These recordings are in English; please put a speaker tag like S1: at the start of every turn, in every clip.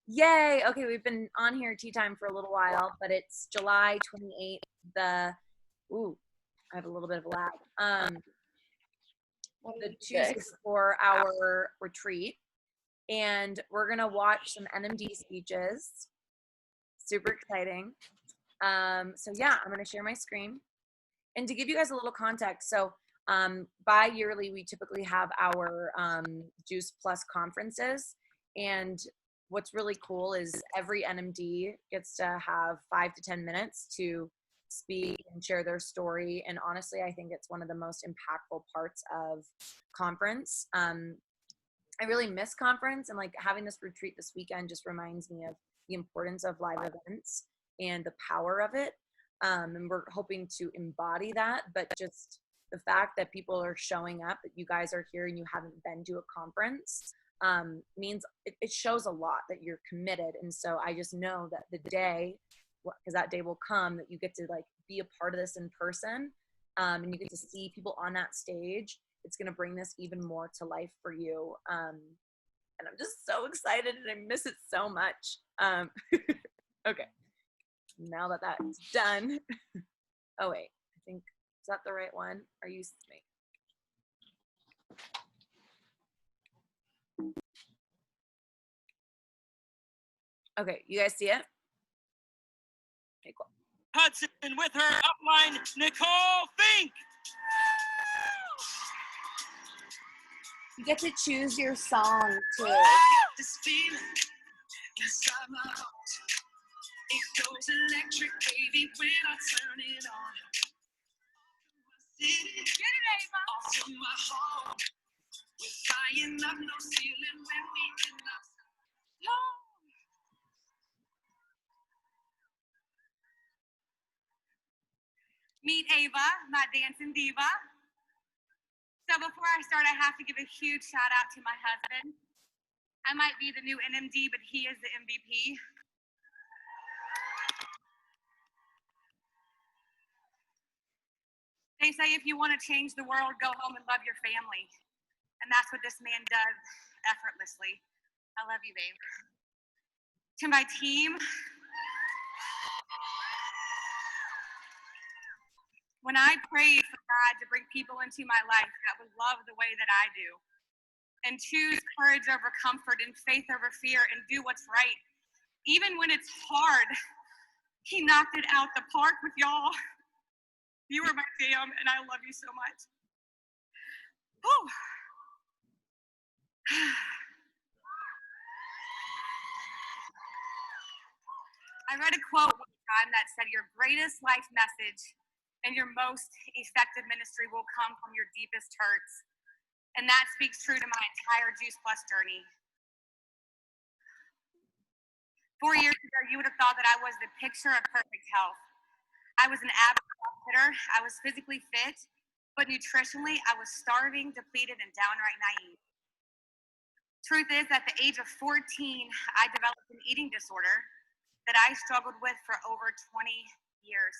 S1: Yay. Okay, we've been on here tea time for a little while, but it's July 28th. Ooh, I have a little bit of a lag. The 2 to 4 hour retreat, and we're gonna watch some NMD speeches. Super exciting. So yeah, I'm gonna share my screen. And to give you guys a little context, so bi-yearly we typically have our Juice Plus conferences, and what's really cool is every NMD gets to have 5 to 10 minutes to speak and share their story. And honestly, I think it's one of the most impactful parts of conference. I really miss conference, and like having this retreat this weekend just reminds me of the importance of live events and the power of it. And we're hoping to embody that, but just the fact that people are showing up, that you guys are here and you haven't been to a conference, means it shows a lot that you're committed. And so I just know that the day, because that day will come, that you get to like be a part of this in person, and you get to see people on that stage. It's going to bring this even more to life for you. And I'm just so excited and I miss it so much. Okay, now that that's done. Oh wait, I think, is that the right one? Are you me? Okay, you guys see it? Okay, cool.
S2: Hudson with her upline, Nicole Fink.
S1: You get to choose your song too.
S2: This feeling inside my heart, it goes electric, baby, when I turn it on. Get it, Ava. Off to my home. We're flying up, no ceiling when we in the zone. Meet Ava, my dancing diva. So before I start, I have to give a huge shout out to my husband. I might be the new NMD, but he is the MVP. They say if you want to change the world, go home and love your family. And that's what this man does effortlessly. I love you, babe. To my team, when I prayed for God to bring people into my life that would love the way that I do and choose courage over comfort and faith over fear and do what's right, even when it's hard, he knocked it out the park with y'all. You are my jam, and I love you so much. Whew. I read a quote one time that said, your greatest life message and your most effective ministry will come from your deepest hurts. And that speaks true to my entire Juice Plus journey. 4 years ago, you would have thought that I was the picture of perfect health. I was an avid CrossFitter. I was physically fit, but nutritionally, I was starving, depleted, and downright naive. Truth is, at the age of 14, I developed an eating disorder that I struggled with for over 20 years.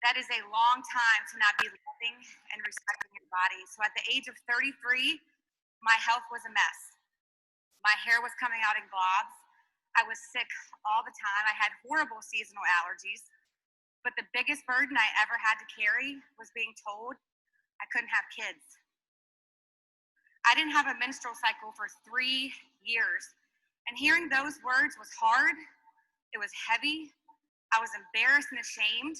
S2: That is a long time to not be loving and respecting your body. So at the age of 33, my health was a mess. My hair was coming out in globs. I was sick all the time. I had horrible seasonal allergies. But the biggest burden I ever had to carry was being told I couldn't have kids. I didn't have a menstrual cycle for 3 years. And hearing those words was hard. It was heavy. I was embarrassed and ashamed.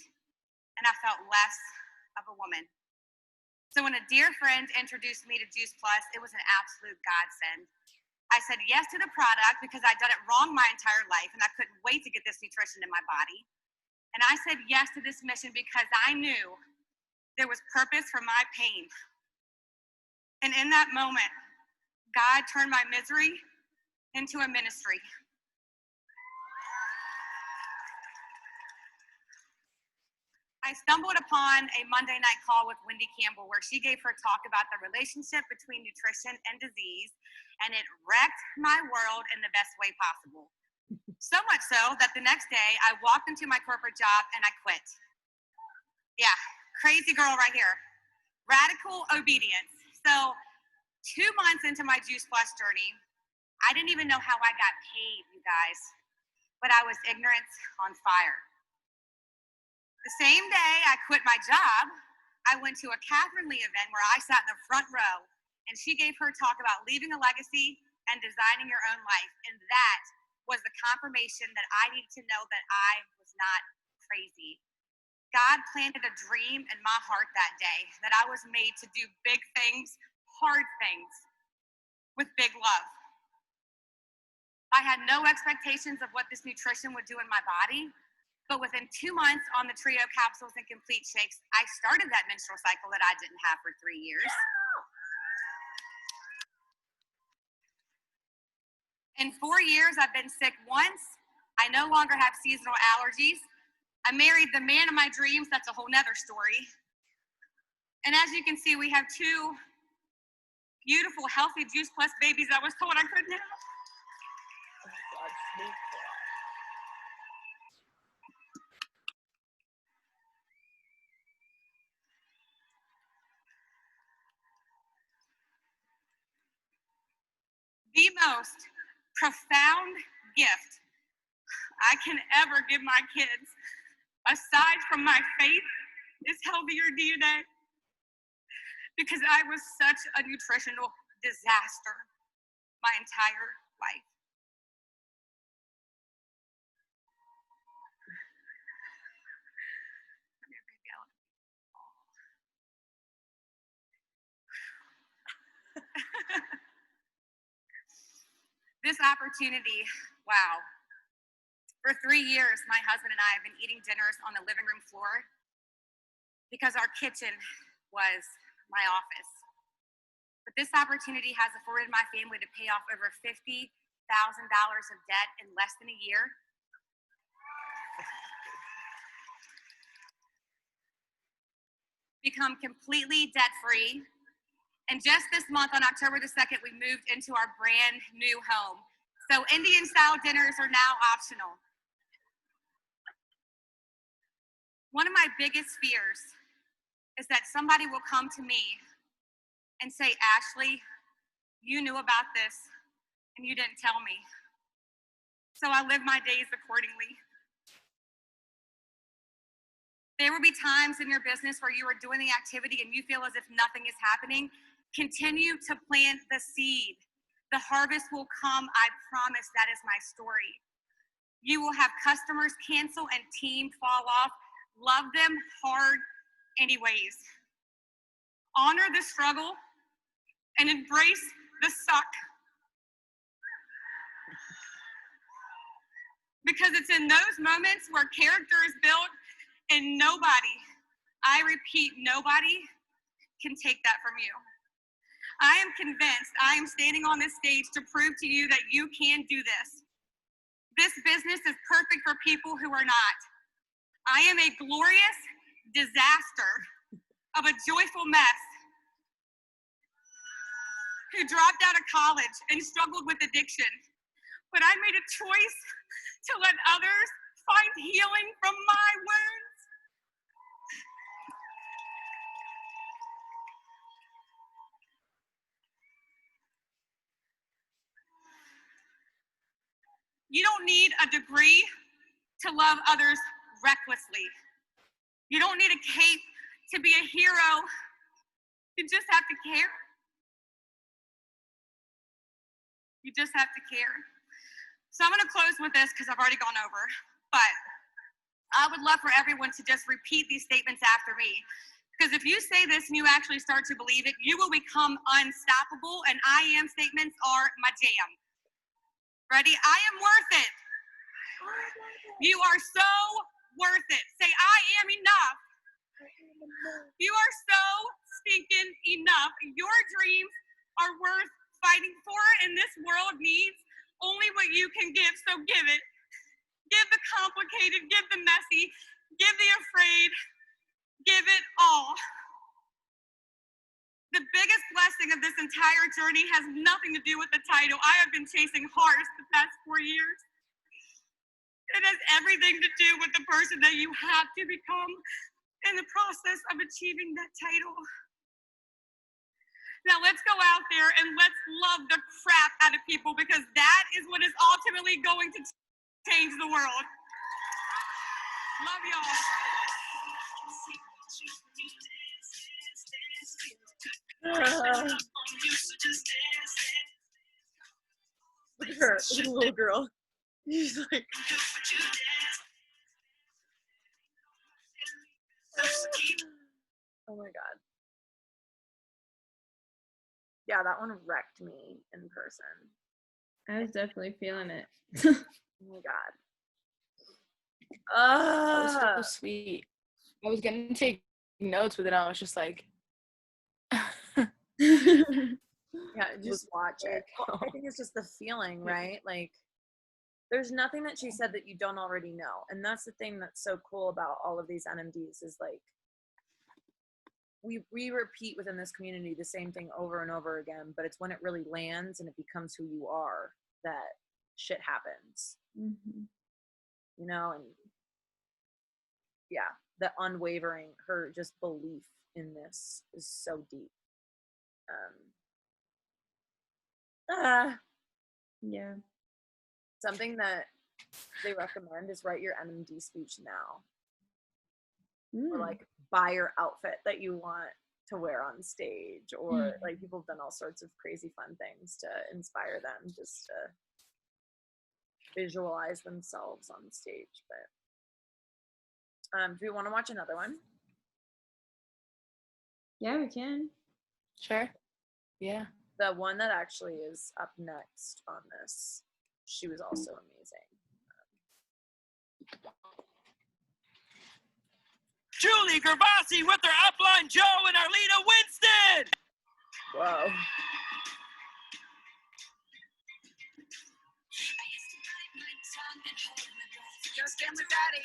S2: And I felt less of a woman. So when a dear friend introduced me to Juice Plus, it was an absolute godsend. I said yes to the product because I'd done it wrong my entire life and I couldn't wait to get this nutrition in my body. And I said yes to this mission because I knew there was purpose for my pain. And in that moment, God turned my misery into a ministry. I stumbled upon a Monday night call with Wendy Campbell where she gave her talk about the relationship between nutrition and disease, and it wrecked my world in the best way possible. So much so that the next day I walked into my corporate job and I quit. Yeah, crazy girl right here. Radical obedience. So 2 months into my Juice Plus journey, I didn't even know how I got paid, you guys, but I was ignorance on fire. The same day I quit my job, I went to a Catherine Lee event where I sat in the front row, and she gave her talk about leaving a legacy and designing your own life. And that was the confirmation that I needed to know that I was not crazy. God planted a dream in my heart that day, that I was made to do big things, hard things, with big love. I had no expectations of what this nutrition would do in my body, but within 2 months on the Trio capsules and complete shakes, I started that menstrual cycle that I didn't have for 3 years. In 4 years, I've been sick once. I no longer have seasonal allergies. I married the man of my dreams. That's a whole nother story. And as you can see, we have 2 beautiful, healthy Juice Plus babies I was told I couldn't have. The most profound gift I can ever give my kids, aside from my faith, is healthier DNA. Because I was such a nutritional disaster my entire life. This opportunity, wow. For 3 years, my husband and I have been eating dinners on the living room floor because our kitchen was my office. But this opportunity has afforded my family to pay off over $50,000 of debt in less than a year. Become completely debt-free. And just this month, on October the 2nd, we moved into our brand new home. So Indian-style dinners are now optional. One of my biggest fears is that somebody will come to me and say, Ashley, you knew about this and you didn't tell me. So I live my days accordingly. There will be times in your business where you are doing the activity and you feel as if nothing is happening. Continue to plant the seed. The harvest will come, I promise. That is my story. You will have customers cancel and team fall off. Love them hard anyways. Honor the struggle and embrace the suck. Because it's in those moments where character is built and nobody, I repeat, nobody can take that from you. I am convinced I am standing on this stage to prove to you that you can do this. This business is perfect for people who are not. I am a glorious disaster of a joyful mess who dropped out of college and struggled with addiction. But I made a choice to let others find healing from my wounds. You don't need a degree to love others recklessly. You don't need a cape to be a hero. You just have to care. You just have to care. So I'm going to close with this because I've already gone over. But I would love for everyone to just repeat these statements after me. Because if you say this and you actually start to believe it, you will become unstoppable. And I am statements are my jam. Ready? I am worth it. You are so worth it. Say, I am enough. You are so stinking enough. Your dreams are worth fighting for, and this world needs only what you can give, so give it. Give the complicated, give the messy, give the afraid, give it all. The biggest blessing of this entire journey has nothing to do with the title. I have been chasing horse the past 4 years. It has everything to do with the person that you have to become in the process of achieving that title. Now let's go out there and let's love the crap out of people, because that is what is ultimately going to change the world. Love y'all.
S1: Look at her, little girl. She's like, oh my god. Yeah, that one wrecked me in person.
S3: I was definitely feeling it.
S1: Oh my god.
S4: That was so sweet. I was gonna take notes, but then I was just like,
S1: Yeah, just watch it. Well, I think it's just the feeling, right? Like, there's nothing that she said that you don't already know. And that's the thing that's so cool about all of these NMDs is like, we repeat within this community the same thing over and over again, but it's when it really lands and it becomes who you are that shit happens.
S3: Mm-hmm.
S1: You know, and yeah, the unwavering, her just belief in this is so deep.
S3: Yeah.
S1: Something that they recommend is write your NMD speech now. Or like buy your outfit that you want to wear on stage, or like people have done all sorts of crazy fun things to inspire them just to visualize themselves on stage. But do we want to watch another one?
S3: Yeah, we can.
S4: sure. Yeah.
S1: The one that actually is up next on this, she was also amazing.
S5: Julie Gervasi with her upline Joe and Arlena Winston.
S1: Whoa.
S2: Just stand with Daddy.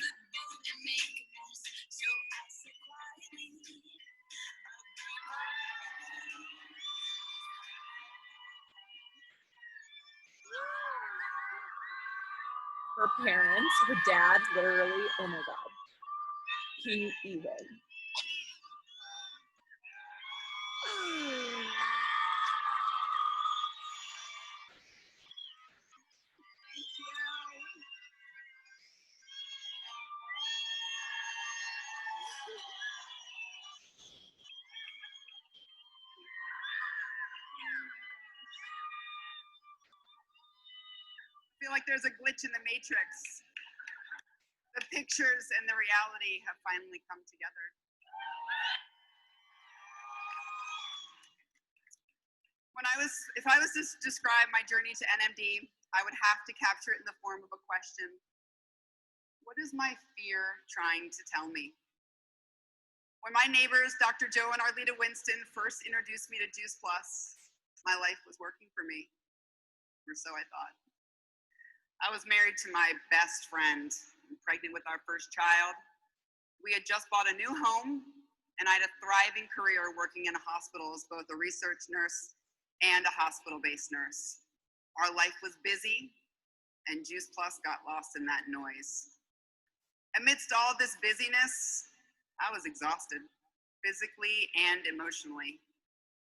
S1: Her parents, her dad, literally, oh my god. He even.
S2: I feel like there's a glitch in the matrix. The pictures and the reality have finally come together. If I was to describe my journey to NMD, I would have to capture it in the form of a question. What is my fear trying to tell me? When my neighbors, Dr. Joe and Arleta Winston, first introduced me to Juice Plus, my life was working for me, or so I thought. I was married to my best friend, and pregnant with our first child. We had just bought a new home, and I had a thriving career working in a hospital as both a research nurse and a hospital-based nurse. Our life was busy, and Juice Plus got lost in that noise. Amidst all this busyness, I was exhausted, physically and emotionally.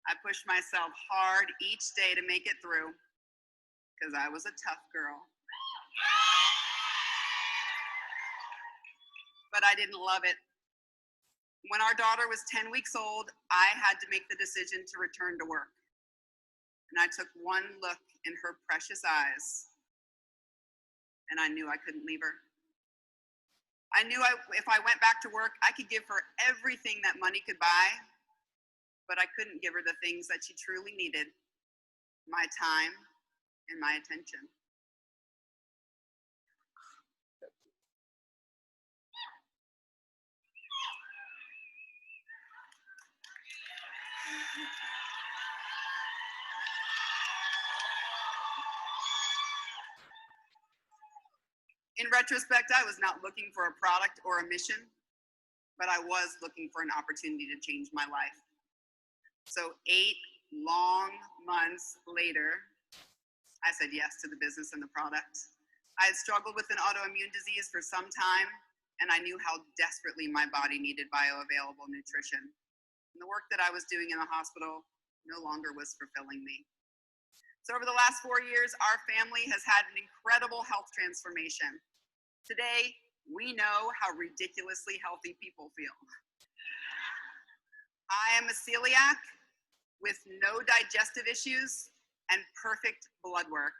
S2: I pushed myself hard each day to make it through, because I was a tough girl. But I didn't love it. When our daughter was 10 weeks old, I had to make the decision to return to work. And I took one look in her precious eyes, and I knew I couldn't leave her. I knew if I went back to work, I could give her everything that money could buy, but I couldn't give her the things that she truly needed, my time and my attention. In retrospect, I was not looking for a product or a mission, but I was looking for an opportunity to change my life. So 8 long months later, I said yes to the business and the product. I had struggled with an autoimmune disease for some time, and I knew how desperately my body needed bioavailable nutrition. And the work that I was doing in the hospital no longer was fulfilling me. So over the last 4 years, our family has had an incredible health transformation. Today, we know how ridiculously healthy people feel. I am a celiac with no digestive issues and perfect blood work.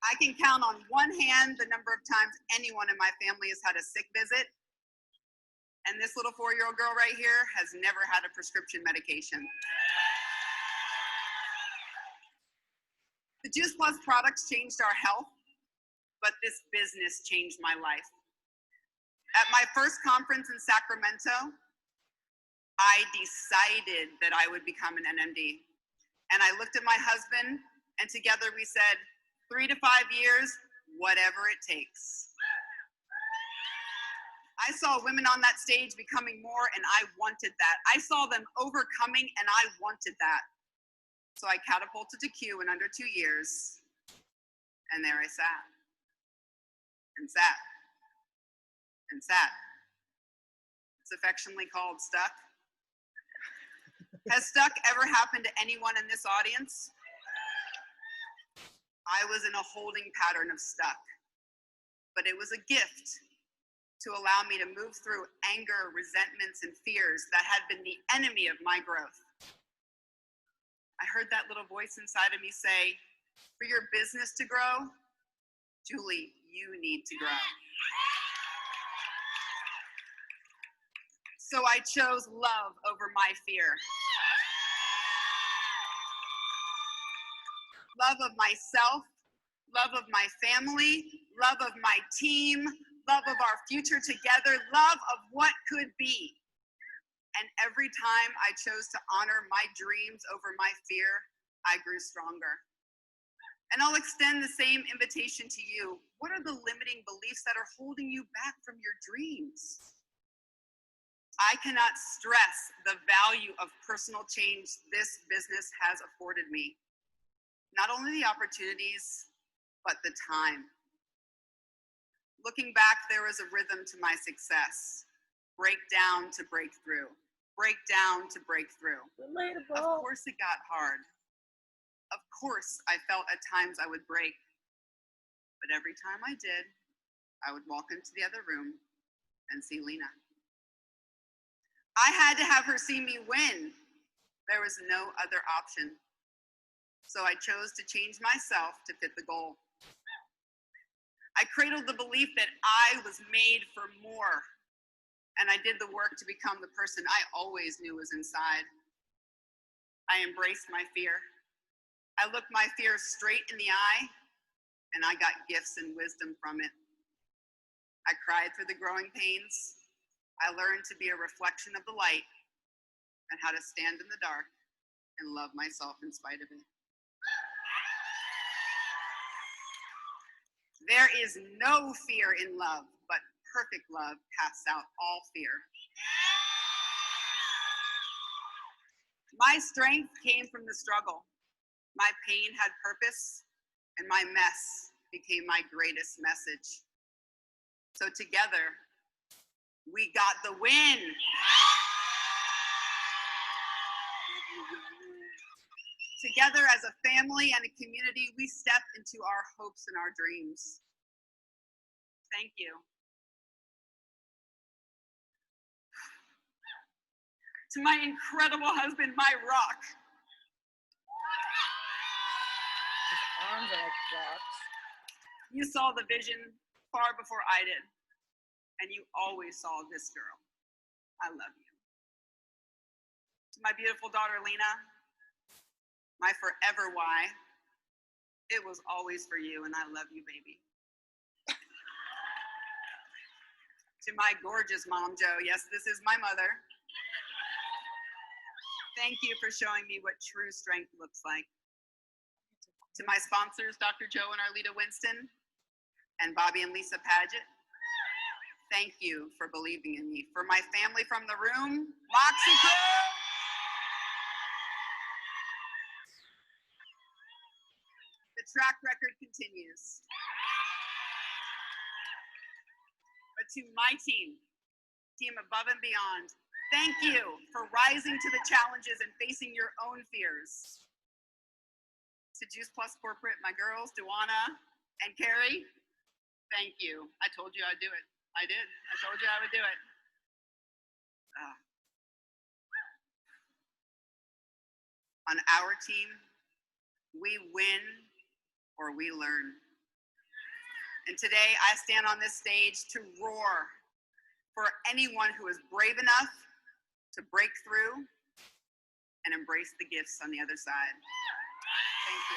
S2: I can count on one hand the number of times anyone in my family has had a sick visit. And this little 4-year-old girl right here has never had a prescription medication. The Juice Plus products changed our health, but this business changed my life. At my first conference in Sacramento, I decided that I would become an NMD. And I looked at my husband, and together we said, 3 to 5 years, whatever it takes. I saw women on that stage becoming more, and I wanted that. I saw them overcoming, and I wanted that. So I catapulted to Q in under 2 years, and there I sat, and sat, and sat. It's affectionately called stuck. Has stuck ever happened to anyone in this audience? I was in a holding pattern of stuck, but it was a gift to allow me to move through anger, resentments, and fears that had been the enemy of my growth. I heard that little voice inside of me say, for your business to grow, Julie, you need to grow. So I chose love over my fear. Love of myself, love of my family, love of my team, love of our future together, love of what could be. And every time I chose to honor my dreams over my fear, I grew stronger. And I'll extend the same invitation to you. What are the limiting beliefs that are holding you back from your dreams? I cannot stress the value of personal change this business has afforded me. Not only the opportunities, but the time. Looking back, there was a rhythm to my success. Breakdown to breakthrough. Breakdown to breakthrough.
S1: Relatable.
S2: Of course it got hard. Of course I felt at times I would break. But every time I did, I would walk into the other room and see Lena. I had to have her see me win. There was no other option. So I chose to change myself to fit the goal. I cradled the belief that I was made for more, and I did the work to become the person I always knew was inside. I embraced my fear. I looked my fear straight in the eye, and I got gifts and wisdom from it. I cried through the growing pains. I learned to be a reflection of the light and how to stand in the dark and love myself in spite of it. There is no fear in love, but perfect love casts out all fear. My strength came from the struggle. My pain had purpose, and my mess became my greatest message. So together, we got the win. Together as a family and a community, we step into our hopes and our dreams. Thank you. To my incredible husband, my rock.
S1: His arms are like rocks.
S2: You saw the vision far before I did, and you always saw this girl. I love you. To my beautiful daughter, Lena, my forever why, it was always for you, and I love you, baby. To my gorgeous mom, Jo, yes, this is my mother. Thank you for showing me what true strength looks like. To my sponsors, Dr. Joe and Arlita Winston, and Bobby and Lisa Paget, thank you for believing in me. For my family from the room, Moxie Crew, the track record continues. But to my team Above and Beyond, Thank you for rising to the challenges and facing your own fears. To Juice Plus Corporate, my girls, Duana and Carrie, thank you. I told you I'd do it. I did. I told you I would do it. On our team, we win or we learn. And today I stand on this stage to roar for anyone who is brave enough to break through and embrace the gifts on the other side. Thank you.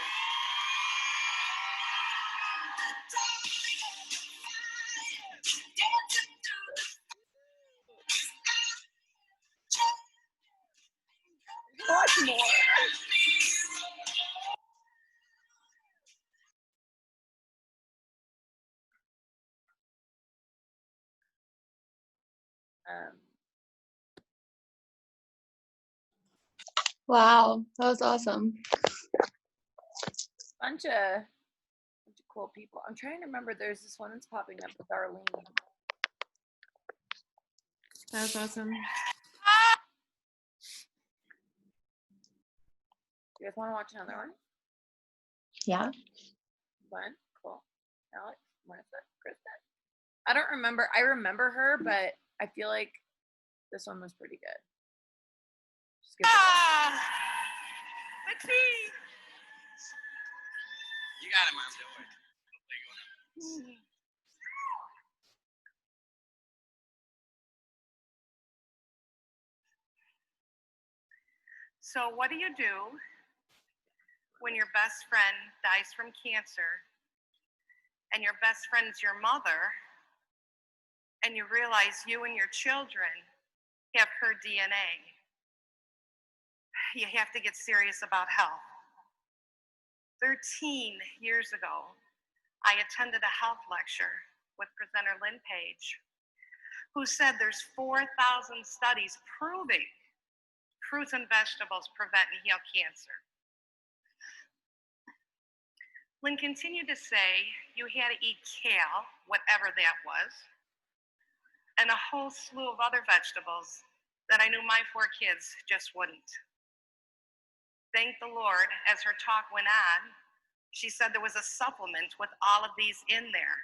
S4: Watch more.
S6: Wow, that was awesome.
S1: Bunch of cool people. I'm trying to remember. There's this one that's popping up with Arlene.
S3: That was awesome.
S1: You guys want to watch another one?
S6: Yeah.
S1: Fun, cool. Alex, Martha, Kristen. I don't remember. I remember her, but I feel like this one was pretty good. Just give it a watch.
S2: The tea.
S5: You got it, Mom. Don't worry.
S2: So what do you do when your best friend dies from cancer and your best friend's your mother and you realize you and your children have her DNA? You have to get serious about health. 13 years ago, I attended a health lecture with presenter Lynn Page, who said there's 4,000 studies proving fruits and vegetables prevent and heal cancer. Lynn continued to say you had to eat kale, whatever that was, and a whole slew of other vegetables that I knew my 4 kids just wouldn't. Thank the Lord, as her talk went on, she said there was a supplement with all of these in there.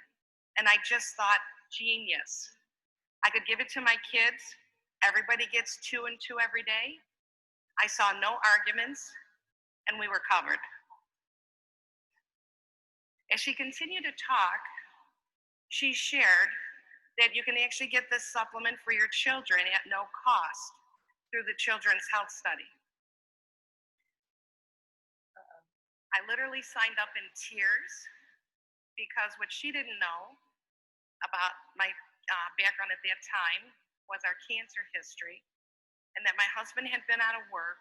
S2: And I just thought, genius. I could give it to my kids. Everybody gets 2 and 2 every day. I saw no arguments, and we were covered. As she continued to talk, she shared that you can actually get this supplement for your children at no cost through the Children's Health Study. I literally signed up in tears because what she didn't know about my background at that time was our cancer history, and that my husband had been out of work,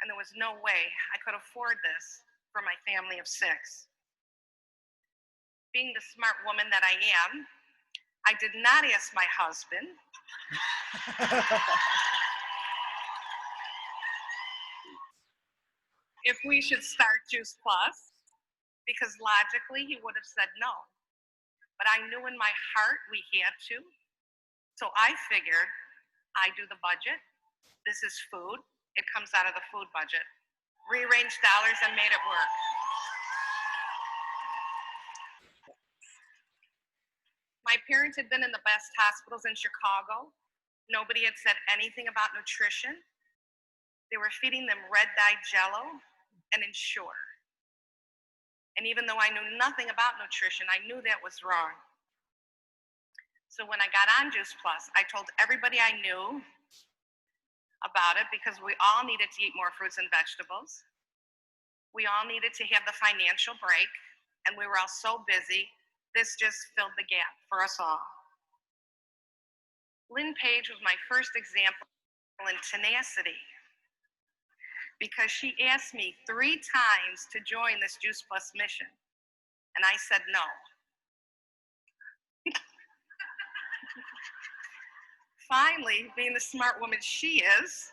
S2: and there was no way I could afford this for my family of 6. Being the smart woman that I am, I did not ask my husband if we should start Juice Plus, because logically he would have said no. But I knew in my heart we had to. So I figured I do the budget. This is food. It comes out of the food budget. Rearranged dollars and made it work. My parents had been in the best hospitals in Chicago. Nobody had said anything about nutrition. They were feeding them red-dyed Jell-O and Ensure. And even though I knew nothing about nutrition, I knew that was wrong. So when I got on Juice Plus, I told everybody I knew about it because we all needed to eat more fruits and vegetables. We all needed to have the financial break, and we were all so busy. This just filled the gap for us all. Lynn Page was my first example in tenacity, because she asked me 3 times to join this Juice Plus mission, and I said no. Finally, being the smart woman she is,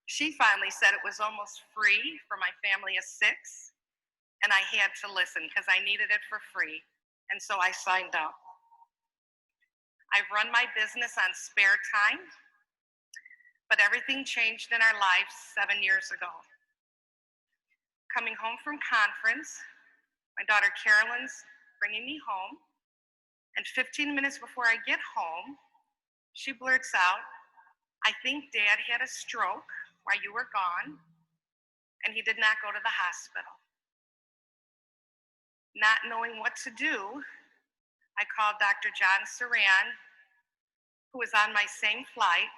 S2: she finally said it was almost free for my family of 6, and I had to listen because I needed it for free, and so I signed up. I've run my business on spare time. But everything changed in our lives 7 years ago. Coming home from conference, my daughter Carolyn's bringing me home, and 15 minutes before I get home, she blurts out, "I think Dad had a stroke while you were gone, and he did not go to the hospital." Not knowing what to do, I called Dr. John Saran, who was on my same flight,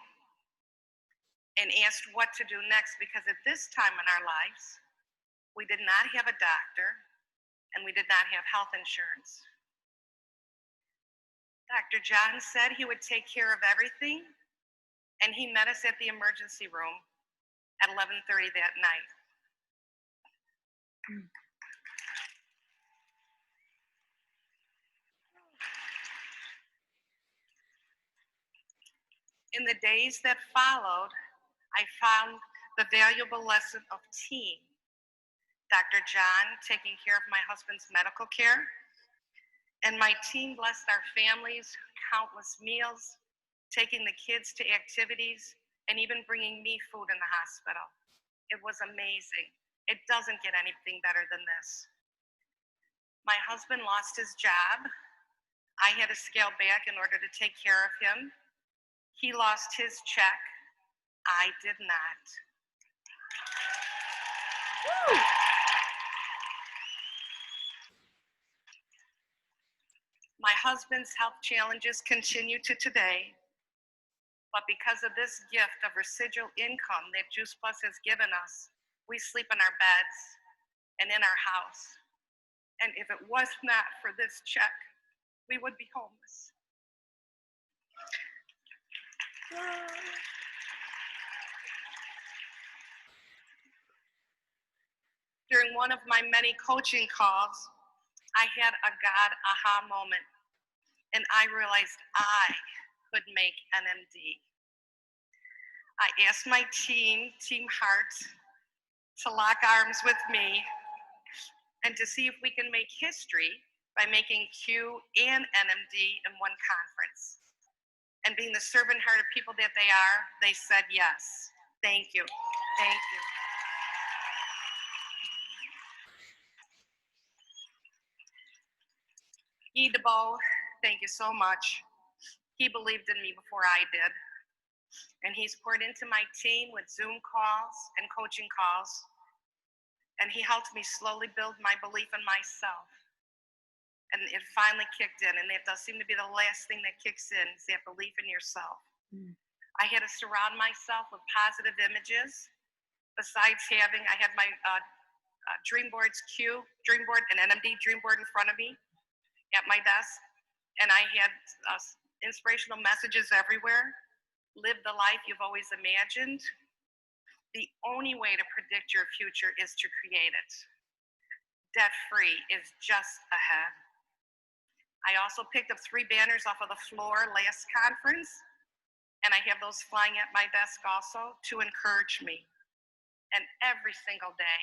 S2: and asked what to do next, because at this time in our lives, we did not have a doctor and we did not have health insurance. Dr. John said he would take care of everything, and he met us at the emergency room at 11:30 that night. In the days that followed, I found the valuable lesson of team. Dr. John taking care of my husband's medical care, and my team blessed our families, countless meals, taking the kids to activities, and even bringing me food in the hospital. It was amazing. It doesn't get anything better than this. My husband lost his job. I had to scale back in order to take care of him. He lost his check. I did not. Woo! My husband's health challenges continue to today, but because of this gift of residual income that Juice Plus has given us, we sleep in our beds and in our house. And if it was not for this check, we would be homeless. During one of my many coaching calls, I had a God aha moment, and I realized I could make NMD. I asked my team, Team Heart, to lock arms with me and to see if we can make history by making Q and NMD in one conference. And being the servant-hearted people that they are, they said yes. Thank you. Thank you. Guy DeBow, thank you so much. He believed in me before I did. And he's poured into my team with Zoom calls and coaching calls. And he helped me slowly build my belief in myself. And it finally kicked in. And that does seem to be the last thing that kicks in, is that belief in yourself. I had to surround myself with positive images. Besides having, I had my dream board and NMD dream board in front of me at my desk, and I had inspirational messages everywhere. Live the life you've always imagined. The only way to predict your future is to create it. Debt-free is just ahead. I also picked up 3 banners off of the floor last conference, and I have those flying at my desk also to encourage me. And every single day,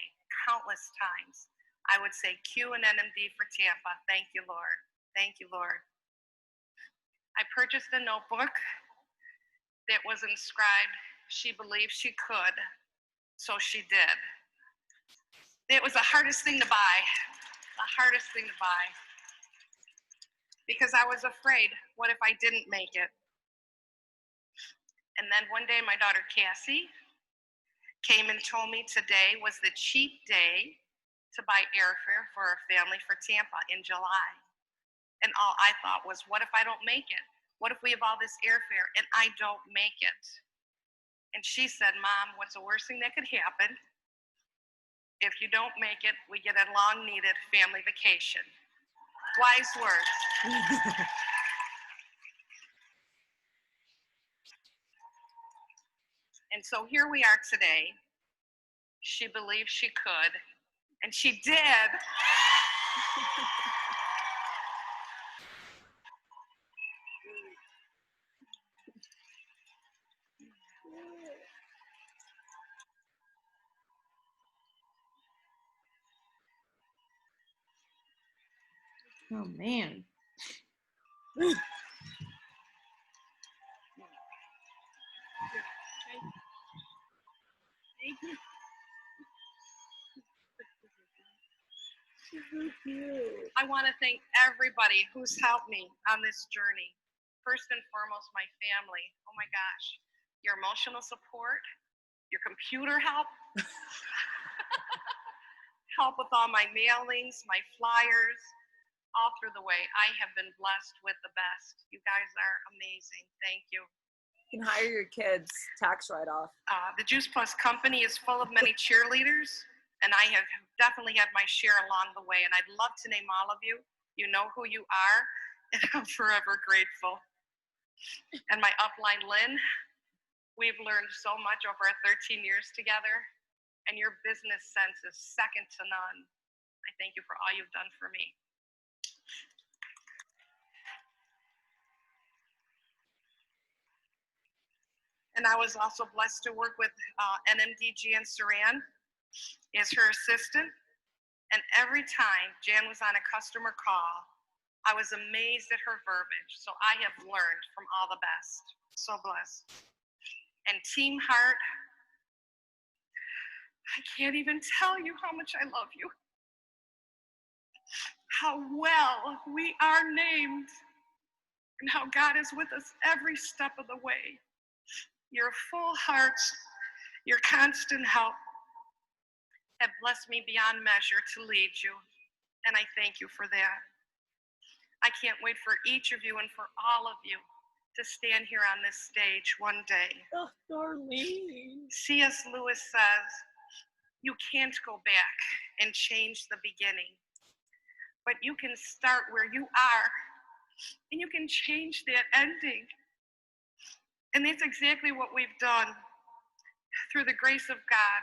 S2: countless times, I would say Q and NMD for Tampa. Thank you, Lord. Thank you, Lord. I purchased a notebook that was inscribed, "She believed she could, so she did." It was the hardest thing to buy, because I was afraid, what if I didn't make it? And then one day my daughter Cassie came and told me today was the cheap day to buy airfare for our family for Tampa in July. And all I thought was, what if I don't make it? What if we have all this airfare and I don't make it? And she said, "Mom, what's the worst thing that could happen? If you don't make it, we get a long-needed family vacation." Wise words. And so here we are today. She believed she could, and she did.
S3: Oh man.
S2: I want to thank everybody who's helped me on this journey. First and foremost, my family. Oh my gosh, your emotional support, your computer help, help with all my mailings, my flyers, all through the way. I have been blessed with the best. You guys are amazing. Thank you.
S1: You can hire your kids, tax write-off.
S2: The Juice Plus company is full of many cheerleaders, and I have definitely had my share along the way, and I'd love to name all of you. You know who you are, and I'm forever grateful. And my upline, Lynn, we've learned so much over our 13 years together, and your business sense is second to none. I thank you for all you've done for me. And I was also blessed to work with NMD Jan Saran as her assistant. And every time Jan was on a customer call, I was amazed at her verbiage. So I have learned from all the best. So blessed. And Team Heart, I can't even tell you how much I love you. How well we are named, and how God is with us every step of the way. Your full hearts, your constant help have blessed me beyond measure to lead you, and I thank you for that. I can't wait for each of you and for all of you to stand here on this stage one day.
S1: Oh, Darlene.
S2: C.S. Lewis says, you can't go back and change the beginning, but you can start where you are, and you can change that ending. And that's exactly what we've done. Through the grace of God,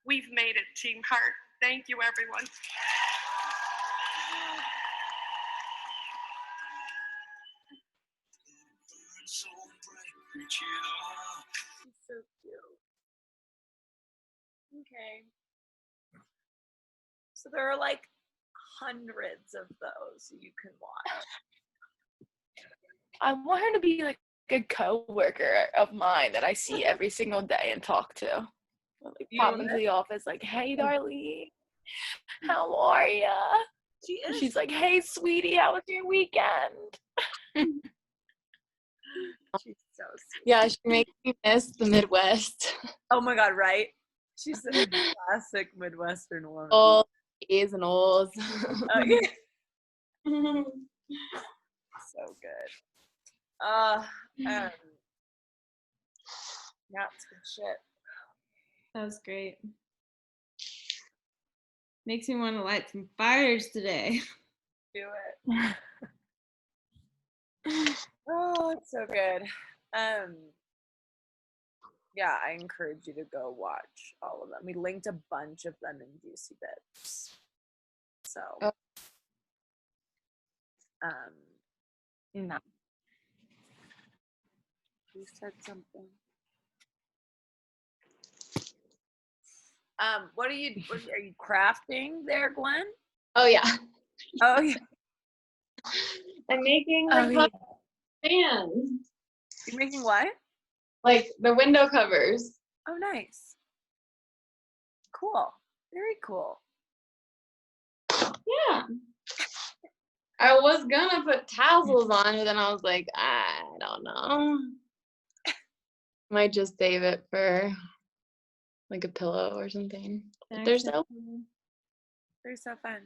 S2: we've made it, Team Heart. Thank you, everyone.
S1: She's so cute. Okay. So there are like hundreds of those you can watch.
S4: I want her to be like a coworker of mine that I see every single day and talk to. Like, pop into the office, like, hey, Darlene, how are ya?
S1: She is.
S4: She's like, hey, sweetie, how was your weekend?
S1: She's so sweet.
S6: Yeah, she makes me miss the Midwest.
S1: Oh my God, right? She's a classic Midwestern woman.
S6: All A's and O's.
S1: Oh, yeah. So good. Yeah, it's good shit.
S3: That was great. Makes me want to light some fires today.
S1: Do it. Oh, it's so good. Yeah, I encourage you to go watch all of them. We linked a bunch of them in Juicy Bits. So,
S4: No.
S1: you said something. What are you crafting there, Gwen?
S6: Oh yeah.
S1: Oh yeah.
S6: I'm making
S4: Oh, yeah.
S6: fans.
S1: You're making what?
S6: Like the window covers.
S1: Oh, nice. Cool. Very cool.
S6: Yeah. I was gonna put tassels on, but then I was like, I don't know. Might just save it for like a pillow or something. But they're so
S3: cool.
S1: They're so fun.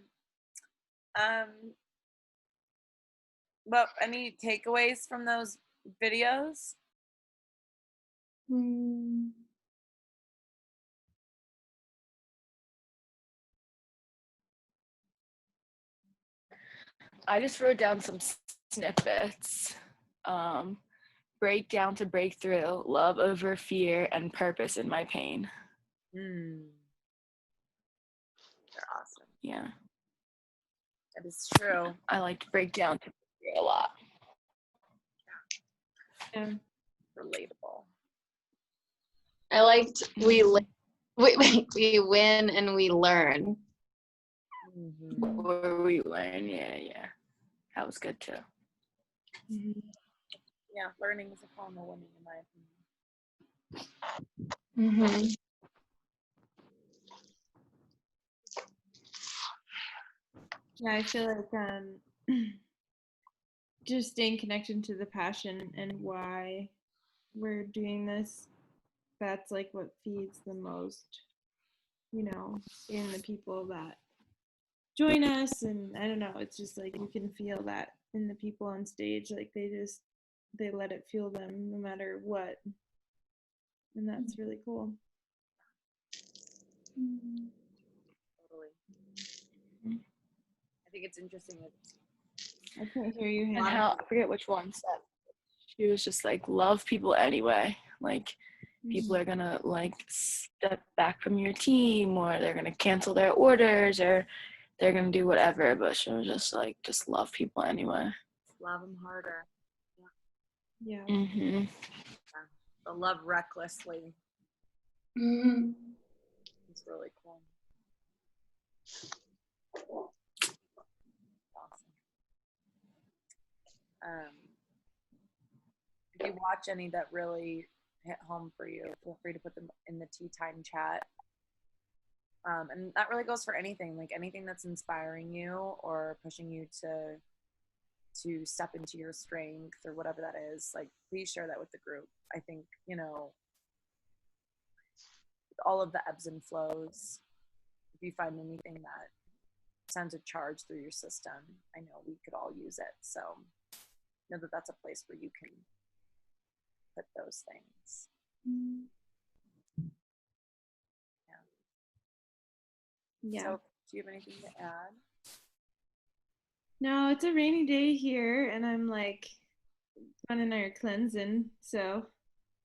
S1: Well, any takeaways from those videos?
S4: I just wrote down some snippets. Breakdown to breakthrough, love over fear, and purpose in my pain.
S1: They're awesome.
S4: Yeah.
S1: That is true.
S4: I liked breakdown to breakthrough a lot.
S3: Yeah.
S1: Relatable.
S6: I liked we win and we learn.
S4: Or we learn, yeah. That was good too.
S1: Yeah, learning is a form of winning, in my opinion.
S3: Yeah, I feel like just staying connected to the passion and why we're doing this, that's like what feeds the most, in the people that join us. And I don't know, it's just like you can feel that in the people on stage, like they let it fuel them no matter what. And that's really cool.
S1: Totally. I think it's interesting.
S3: I can't hear you,
S4: And
S3: Hannah.
S4: how, I forget which one said, she was just like, love people anyway. Like, people are gonna like step back from your team, or they're gonna cancel their orders, or they're gonna do whatever, but she was just like, just love people anyway.
S1: Love them harder.
S3: Yeah.
S4: Mm-hmm.
S1: The love recklessly.
S6: Mhm.
S1: It's really cool. Awesome. If you watch any that really hit home for you, feel free to put them in the tea time chat. And that really goes for anything, like anything that's inspiring you or pushing you to step into your strength or whatever that is. Like, please share that with the group. I think, with all of the ebbs and flows, if you find anything that sends a charge through your system, I know we could all use it. So know that that's a place where you can put those things.
S3: Yeah.
S1: So do you have anything to add?
S3: No, it's a rainy day here, and I'm like running our cleansing, so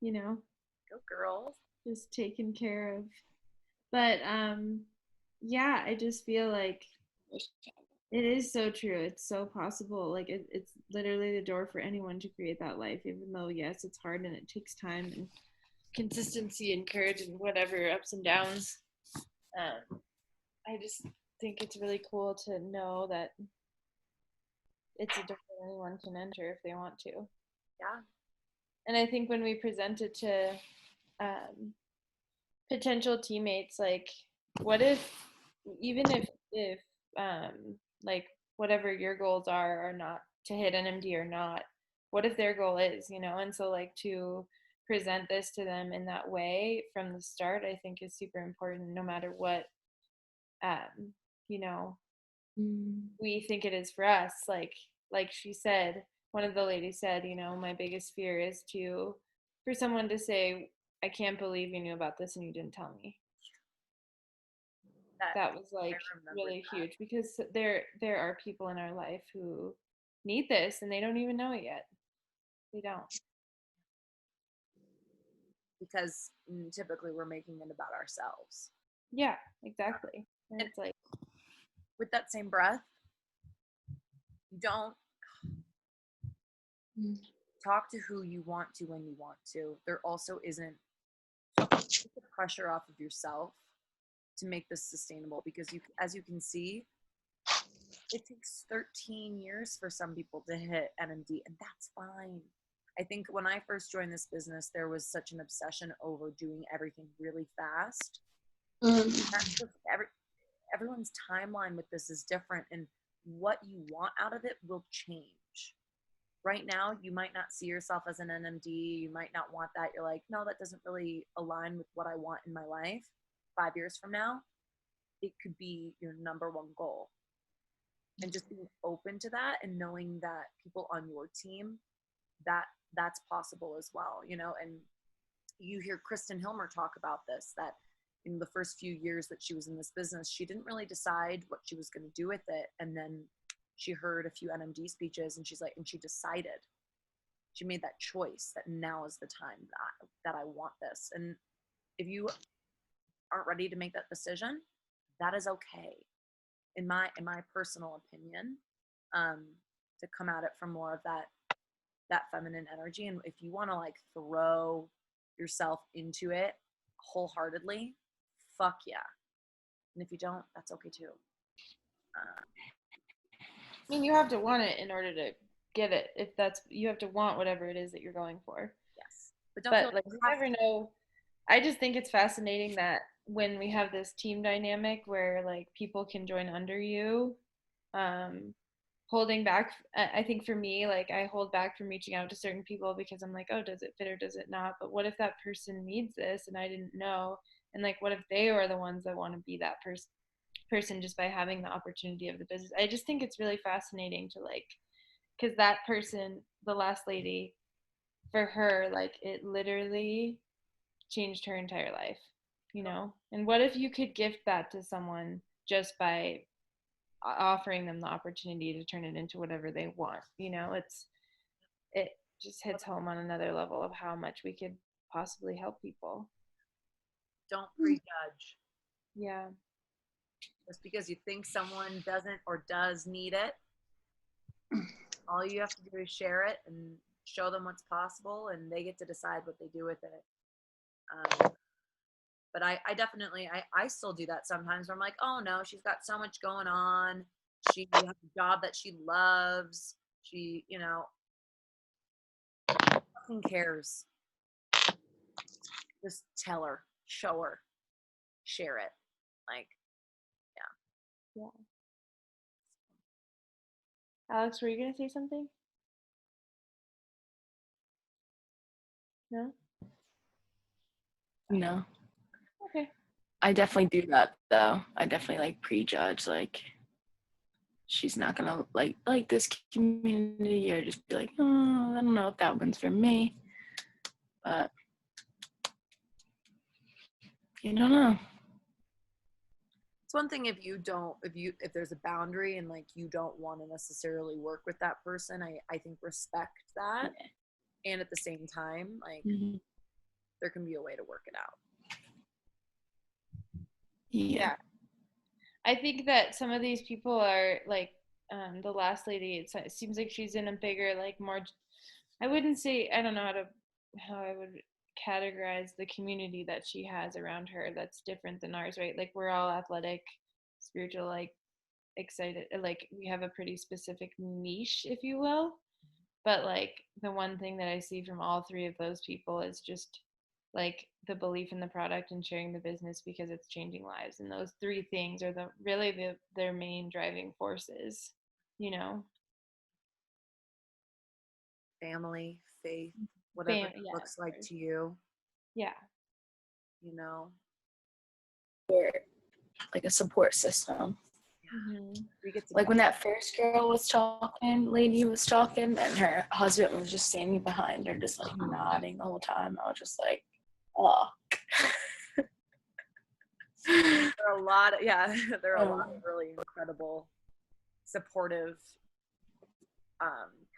S1: Go girls.
S3: just taken care of. But yeah, I just feel like it is so true. It's so possible. Like it's literally the door for anyone to create that life, even though yes, it's hard and it takes time and consistency and courage and whatever ups and downs. I just think it's really cool to know that it's a door that anyone can enter if they want to.
S1: Yeah.
S3: And I think when we present it to potential teammates, like, what if, even if like whatever your goals are not to hit NMD or not, what if their goal is, and so like to present this to them in that way from the start, I think is super important, no matter what you know we think it is for us. Like she said, one of the ladies said, my biggest fear is for someone to say, I can't believe you knew about this and you didn't tell me. That was like really huge, because there are people in our life who need this and they don't even know it yet. They don't.
S1: Because typically we're making it about ourselves.
S3: Yeah, exactly. And it's like,
S1: with that same breath, don't talk to who you want to when you want to. There also isn't the pressure off of yourself to make this sustainable, because as you can see, it takes 13 years for some people to hit NMD, and that's fine. I think when I first joined this business, there was such an obsession over doing everything really fast. That's just everyone's timeline with this is different, and what you want out of it will change. Right now, you might not see yourself as an NMD. You might not want that. You're like, no, that doesn't really align with what I want in my life. 5 years from now, it could be your number one goal. And just being open to that and knowing that people on your team, that's possible as well, and you hear Kristen Hilmer talk about this, that in the first few years that she was in this business, she didn't really decide what she was going to do with it. And then she heard a few NMD speeches and she decided, she made that choice that now is the time that I want this. And if you aren't ready to make that decision, that is okay. In my personal opinion, to come at it from more of that feminine energy. And if you want to like throw yourself into it wholeheartedly, fuck yeah. And if you don't, that's okay too.
S3: I mean, you have to want it in order to get it. If you have to want whatever it is that you're going for.
S1: Yes, but don't feel
S3: like you never know. I just think it's fascinating that when we have this team dynamic where like people can join under you, holding back. I think for me, like, I hold back from reaching out to certain people because I'm like, oh, does it fit or does it not? But what if that person needs this and I didn't know? And like, what if they are the ones that want to be that person just by having the opportunity of the business? I just think it's really fascinating to like, because that person, the last lady, for her, like, it literally changed her entire life, you know? And what if you could gift that to someone just by offering them the opportunity to turn it into whatever they want, you know? It just hits home on another level of how much we could possibly help people.
S1: Don't prejudge.
S3: Yeah.
S1: Just because you think someone doesn't or does need it, all you have to do is share it and show them what's possible, and they get to decide what they do with it. But I definitely, I still do that sometimes where I'm like, oh no, she's got so much going on. She has a job that she loves. She, you know, fucking cares. Just tell her, show her, share it. Like,
S3: Yeah. Alex, were you going to say something? No?
S4: No.
S3: Okay.
S4: I definitely do that though. I definitely like prejudge, like she's not gonna like this community, or just be like, oh, I don't know if that one's for me. But you don't know.
S1: it's one thing if if there's a boundary and like you don't want to necessarily work with that person. I think respect that.
S4: Yeah.
S1: And at the same time, like there can be a way to work it out.
S3: Yeah. I think that some of these people are like, the last lady, it seems like she's in a bigger, like, more, I wouldn't say, I don't know how I would categorize the community that she has around her that's different than ours, right? Like, we're all athletic, spiritual, like, excited, like, we have a pretty specific niche, if you will. But like, the one thing that I see from all three of those people is just like the belief in the product and sharing the business because it's changing lives. And those three things are their main driving forces, you know?
S1: Family, faith, whatever it looks like to you.
S3: Yeah.
S1: You know?
S4: Or like a support system.
S1: We get to
S4: like when that first lady was talking, and her husband was just standing behind her, just like nodding the whole time. I was just like, oh.
S1: There are a lot of really incredible, supportive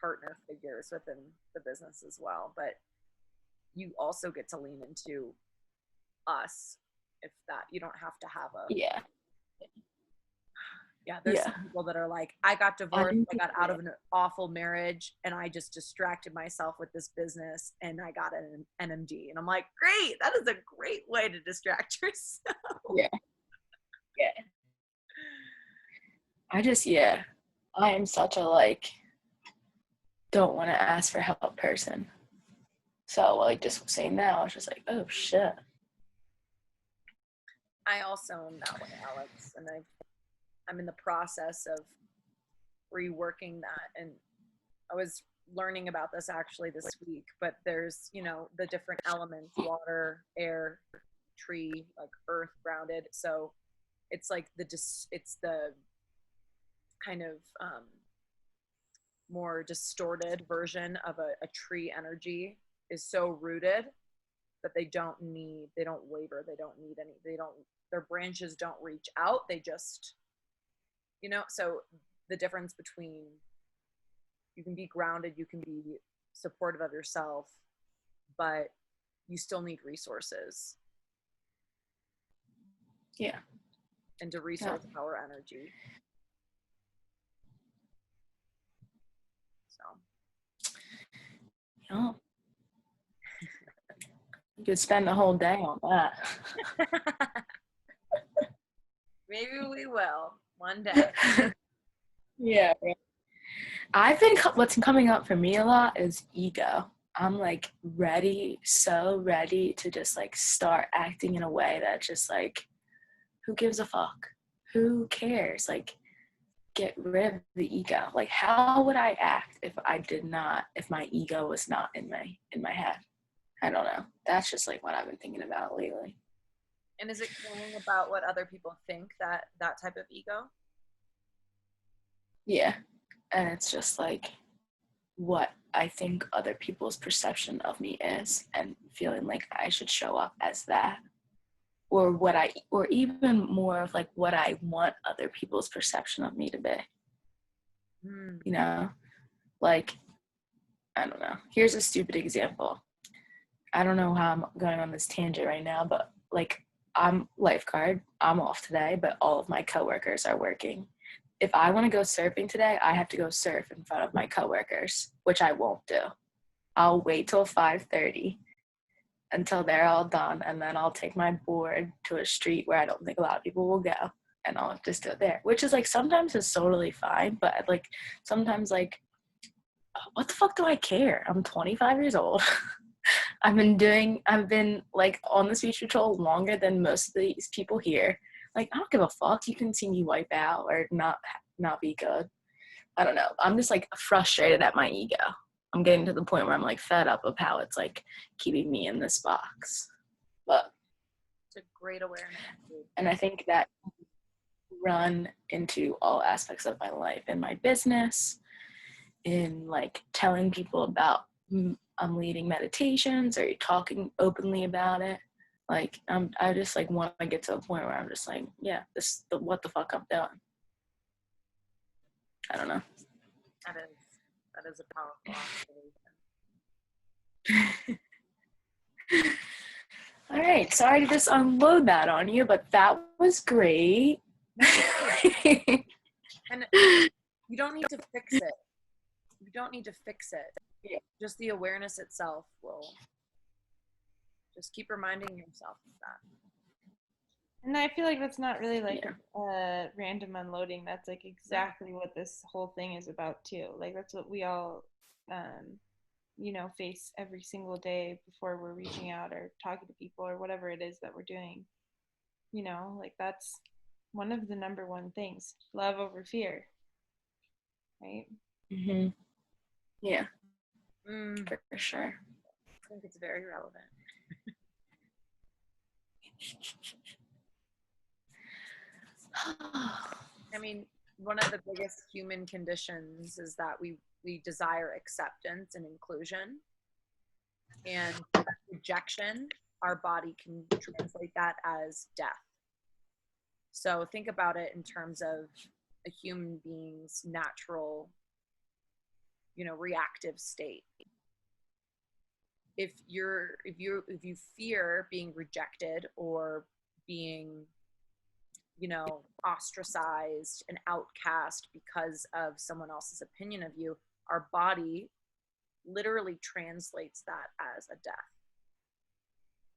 S1: partner figures within the business as well. But you also get to lean into us if that you don't have to have a there's some people that are like, I got divorced, I got out of an awful marriage, and I just distracted myself with this business, and I got an NMD. And I'm like, great, that is a great way to distract yourself.
S4: I am such a like don't want to ask for help person. So like just saying that, I was just like, oh shit.
S1: I also am that way, Alex, and I'm in the process of reworking that. And I was learning about this actually this week, but there's, the different elements, water, air, tree, like earth, grounded. So it's like it's the kind of more distorted version of a tree energy is so rooted that they don't waver, their branches don't reach out, they just, so the difference between you can be grounded, you can be supportive of yourself, but you still need resources.
S4: Yeah.
S1: And to resource our energy. So.
S4: Yeah. You could spend the whole day on that.
S1: Maybe we will one day.
S4: Yeah. What's coming up for me a lot is ego. I'm like so ready to just like start acting in a way that just like, who gives a fuck? Who cares? Like, get rid of the ego. Like, how would I act if my ego was not in my head? I don't know. That's just like what I've been thinking about lately.
S1: And is it caring about what other people think, that type of ego?
S4: Yeah. And it's just like what I think other people's perception of me is, and feeling like I should show up as that. Or even more of like what I want other people's perception of me to be. You know? Like, I don't know. Here's a stupid example. I don't know how I'm going on this tangent right now, but like, I'm lifeguard. I'm off today, but all of my coworkers are working. If I want to go surfing today, I have to go surf in front of my coworkers, which I won't do. I'll wait till 5:30 until they're all done, and then I'll take my board to a street where I don't think a lot of people will go, and I'll just do it there, which is like sometimes is totally fine, but like sometimes like, what the fuck do I care? I'm 25 years old. I've been like on the speech patrol longer than most of these people here. Like, I don't give a fuck. You can see me wipe out or not be good. I don't know. I'm just like frustrated at my ego. I'm getting to the point where I'm like fed up of how it's like keeping me in this box. But
S1: it's a great awareness.
S4: And I think that run into all aspects of my life, in my business, in like telling people about I'm leading meditations or talking openly about it. Like, I just like want to get to a point where I'm just like, yeah, what the fuck I'm doing. I don't know.
S1: That is a powerful observation.
S4: All right, sorry to just unload that on you, but that was great.
S1: And you don't need to fix it. You don't need to fix it.
S4: Yeah.
S1: Just the awareness itself will just keep reminding yourself of that.
S3: And I feel like that's not really like a random unloading. That's like exactly what this whole thing is about too. Like that's what we all, face every single day before we're reaching out or talking to people or whatever it is that we're doing. Like that's one of the number one things: love over fear. Right?
S4: Mm-hmm. Yeah. For sure.
S1: I think it's very relevant. I mean, one of the biggest human conditions is that we desire acceptance and inclusion. And rejection, our body can translate that as death. So think about it in terms of a human being's natural, reactive state. If you fear being rejected or being, ostracized and outcast because of someone else's opinion of you, our body literally translates that as a death.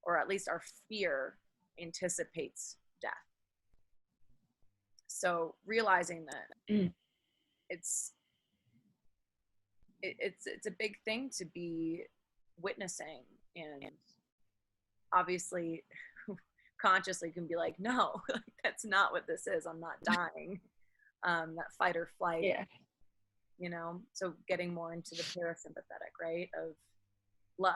S1: Or at least our fear anticipates death. So realizing that it's a big thing to be witnessing, and obviously consciously can be like, no, that's not what this is. I'm not dying. That fight or flight.
S4: Yeah.
S1: So getting more into the parasympathetic, right, of love.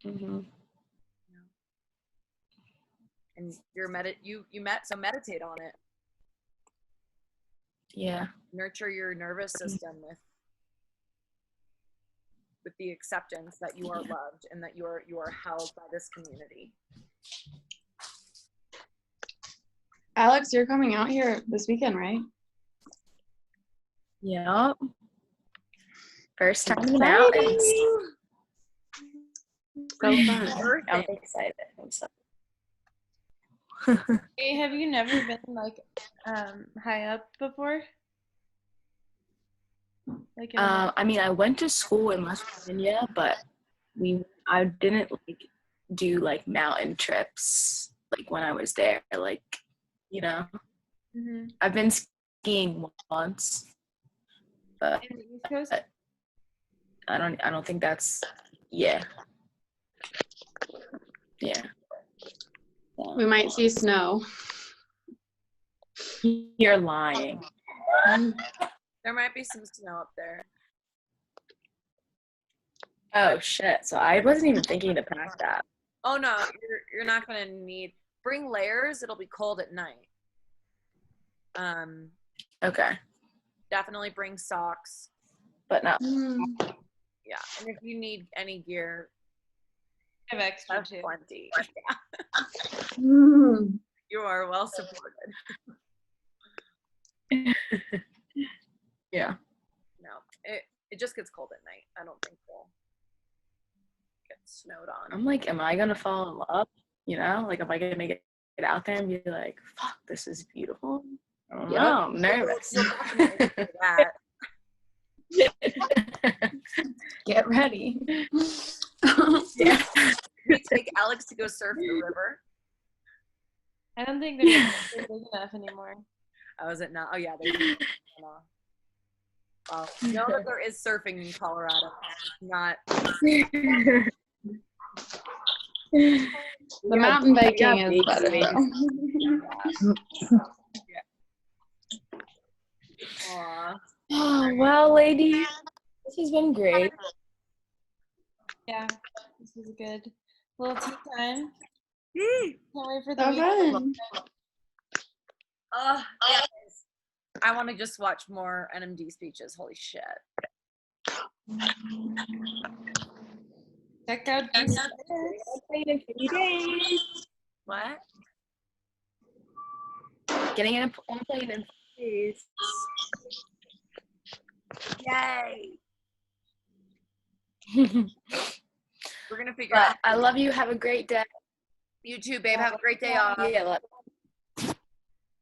S4: Mm-hmm.
S1: And so meditate on it.
S4: Yeah.
S1: Nurture your nervous system with the acceptance that you are loved and that you are held by this community.
S6: Alex, you're coming out here this weekend, right?
S4: Yep. First time out.
S6: So fun.
S4: I'm excited.
S3: Hey, have you never been like high up before? Like
S4: I mean, I went to school in West Virginia, but I didn't like do like mountain trips like when I was there. Like, I've been skiing once, but
S3: in the East Coast?
S4: I don't think that's yeah.
S6: We might see snow.
S4: You're lying.
S1: There might be some snow up there.
S4: Oh shit! So I wasn't even thinking to pack that.
S1: Oh no, you're not gonna need. Bring layers. It'll be cold at night.
S4: Okay,
S1: Definitely bring socks.
S4: but no.
S1: Yeah, and if you need any gear,
S3: I have extra
S1: have
S3: too.
S1: plenty.
S6: Mm.
S1: You are well supported.
S4: Yeah.
S1: No, it just gets cold at night. I don't think we'll get snowed on.
S4: I'm like, am I gonna fall in love? You know, like, am I gonna get out there and be like, fuck, this is beautiful? I don't know. I'm nervous.
S1: You'll definitely do that.
S6: Get ready.
S4: Yeah.
S1: We take Alex to go surf the river.
S3: I don't think they're big enough anymore.
S1: Oh, is it not? Oh, yeah. Well, you know that there is surfing in Colorado. Not.
S6: The mountain biking is better though.
S1: Aw.
S4: Oh, well, ladies, this has been great.
S3: Yeah, this was a good little tea time.
S1: Yee.
S3: Can't wait for the
S6: So
S3: weekend.
S6: fun.
S1: Yes. I want to just watch more NMD speeches. Holy shit.
S3: Check out these.
S4: In a few days.
S1: What?
S4: Getting in a plane in 3 days.
S1: Yay. We're going to figure
S4: But
S1: out.
S4: I love you. Have a great day.
S1: You too, babe. Have a great day off.
S4: Yeah.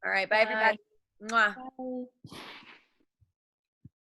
S1: All right. Bye, everybody. Mwah.
S3: Bye.